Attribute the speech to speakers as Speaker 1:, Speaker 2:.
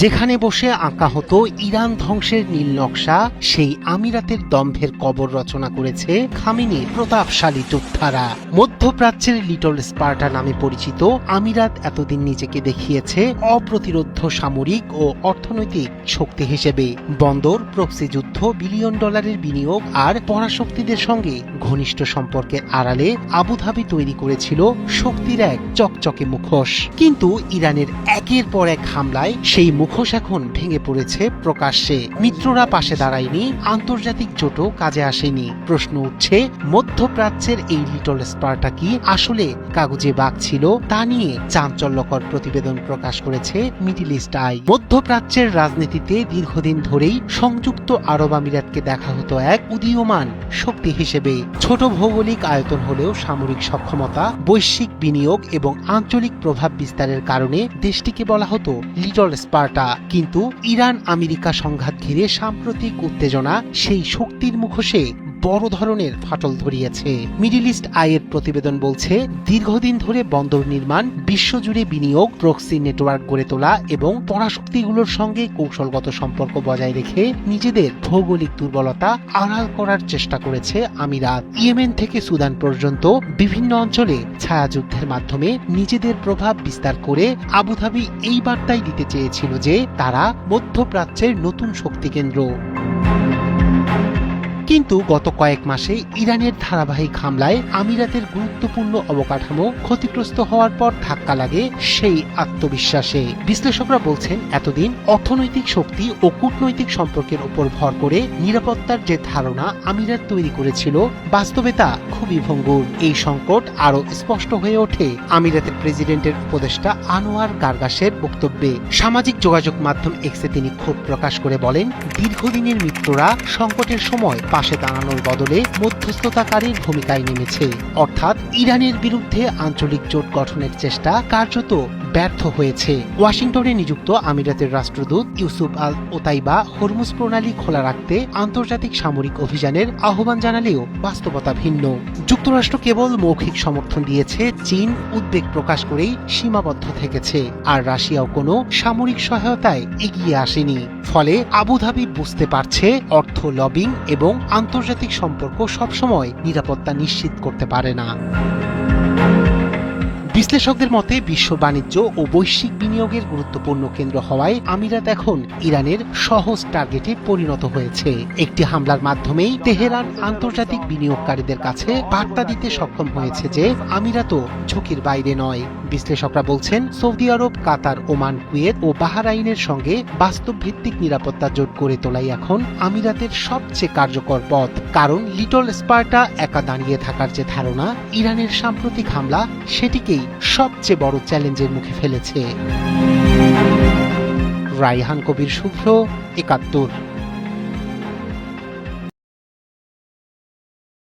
Speaker 1: যেখানে বসে আঁকা হতো ইরান ধ্বংসের নীল নকশা, সেই আমিরাতের দম্ভের কবর রচনা করেছে খামেনির প্রতাপশালী যোদ্ধারা। মধ্যপ্রাচ্যের লিটল স্পার্টা নামে পরিচিত আমিরাত এতদিন নিজেকে দেখিয়েছে অপ্রতিরোধ্য সামরিক ও অর্থনৈতিক শক্তি হিসেবে। বন্দর, প্রক্সি যুদ্ধ, বিলিয়ন ডলারের বিনিয়োগ আর পরাশক্তিদের সঙ্গে ঘনিষ্ঠ সম্পর্কের আড়ালে আবুধাবি তৈরি করেছিল শক্তির এক চকচকে মুখোশ। কিন্তু ইরানের একের পর এক হামলায় সেই মুখোশ এখন ভেঙে পড়েছে প্রকাশ্যে। মিত্ররা পাশে দাঁড়ায়নি, আন্তর্জাতিক জোটও কাজে আসেনি। প্রশ্ন উঠছে, মধ্যপ্রাচ্যের এই লিটল স্পার্টা কি আসলে কাগজে বাঘ ছিল? তা নিয়ে চাঞ্চল্যকর প্রতিবেদন প্রকাশ করেছে মিডল ইস্ট আই। মধ্যপ্রাচ্যের রাজনীতিতে দীর্ঘদিন ধরেই সংযুক্ত আরব আমিরাতকে দেখা হতো এক উদীয়মান শক্তি হিসেবে। ছোট ভৌগোলিক আয়তন হলেও সামরিক সক্ষমতা, বৈশ্বিক বিনিয়োগ এবং আঞ্চলিক প্রভাব বিস্তারের কারণে দেশটিকে বলা হতো লিটল স্পার্টা। কিন্তু ইরান আমেরিকা সংঘাত ঘিরে সাম্প্রতিক উত্তেজনা সেই শক্তির মুখোশে বড় ধরনের ফাটল ধরিয়েছে। মিডল ইস্ট আইয়ের প্রতিবেদন বলছে, দীর্ঘদিন ধরে বন্দর নির্মাণ, বিশ্বজুড়ে বিনিয়োগ, প্রক্সি নেটওয়ার্ক গড়ে তোলা এবং পরাশক্তিগুলোর সঙ্গে কৌশলগত সম্পর্ক বজায় রেখে নিজেদের ভৌগোলিক দুর্বলতা আড়াল করার চেষ্টা করেছে আমিরাত। ইয়েমেন থেকে সুদান পর্যন্ত বিভিন্ন অঞ্চলে ছায়াযুদ্ধের মাধ্যমে নিজেদের প্রভাব বিস্তার করে আবুধাবি এই বার্তাই দিতে চেয়েছিল যে তারা মধ্যপ্রাচ্যের নতুন শক্তি কেন্দ্র। কিন্তু গত কয়েক মাসে ইরানের ধারাবাহিক হামলায় আমিরাতের গুরুত্বপূর্ণ অবকাঠামো ক্ষতিগ্রস্ত হওয়ার পর ধাক্কা লাগে সেই আত্মবিশ্বাসে। বিশ্লেষকরা বলছেন, এতদিন অর্থনৈতিক শক্তি ও কূটনৈতিক সম্পর্কের উপর ভর করে নিরাপত্তার যে ধারণা আমিরাত তৈরি করেছিল, বাস্তবে তা খুবই ভঙ্গুর। এই সংকট আরো স্পষ্ট হয়ে ওঠে আমিরাতের প্রেসিডেন্টের উপদেষ্টা আনোয়ার গার্গাসের বক্তব্যে। সামাজিক যোগাযোগ মাধ্যম এক্সে তিনি ক্ষোভ প্রকাশ করে বলেন, দীর্ঘদিনের মিত্ররা সংকটের সময় পাশে দাঁড়ানোর বদলে মধ্যস্থতাকারীর ভূমিকায় নেমেছে। অর্থাৎ ইরানের বিরুদ্ধে আঞ্চলিক জোট গঠনের চেষ্টা কার্যত ব্যর্থ হয়েছে। ওয়াশিংটনে নিযুক্ত আমিরাতের রাষ্ট্রদূত ইউসুফ আল ওতাইবা হরমুজ প্রণালী খোলা রাখতে আন্তর্জাতিক সামরিক অভিযানের আহ্বান জানালেও বাস্তবতা ভিন্ন। যুক্তরাষ্ট্র কেবল মৌখিক সমর্থন দিয়েছে, চীন উদ্বেগ প্রকাশ করেই সীমাবদ্ধ থেকেছে, আর রাশিয়াও কোনো সামরিক সহায়তায় এগিয়ে আসেনি। ফলে আবুধাবি বুঝতে পারছে, অর্থ লবিং এবং আন্তর্জাতিক সম্পর্ক সবসময় নিরাপত্তা নিশ্চিত করতে পারে না। বিশ্লেষকদের মতে, বিশ্ব বাণিজ্য ও বৈশ্বিক বিনিয়োগের গুরুত্বপূর্ণ কেন্দ্র হওয়ায় আমিরাত এখন ইরানের সহজ টার্গেটে পরিণত হয়েছে। একটি হামলার মাধ্যমেই তেহরান আন্তর্জাতিক বিনিয়োগকারীদের কাছে বার্তা দিতে সক্ষম হয়েছে যে আমিরাতও ঝুঁকির বাইরে নয়। বিশ্লেষকরা বলছেন, সৌদি আরব, কাতার, ওমান, কুয়েত ও বাহরাইনের সঙ্গে বাস্তব ভিত্তিক নিরাপত্তা জোট গড়ে তোলাই এখন আমিরাতের সবচেয়ে কার্যকর পথ। কারণ লিটল স্পার্টা একা দাঁড়িয়ে থাকার যে ধারণা, ইরানের সাম্প্রতিক হামলা সেটিকেই সবচেয়ে বড় চ্যালেঞ্জের মুখে ফেলেছে। রায়হান কবির শুভ্র, ৭১।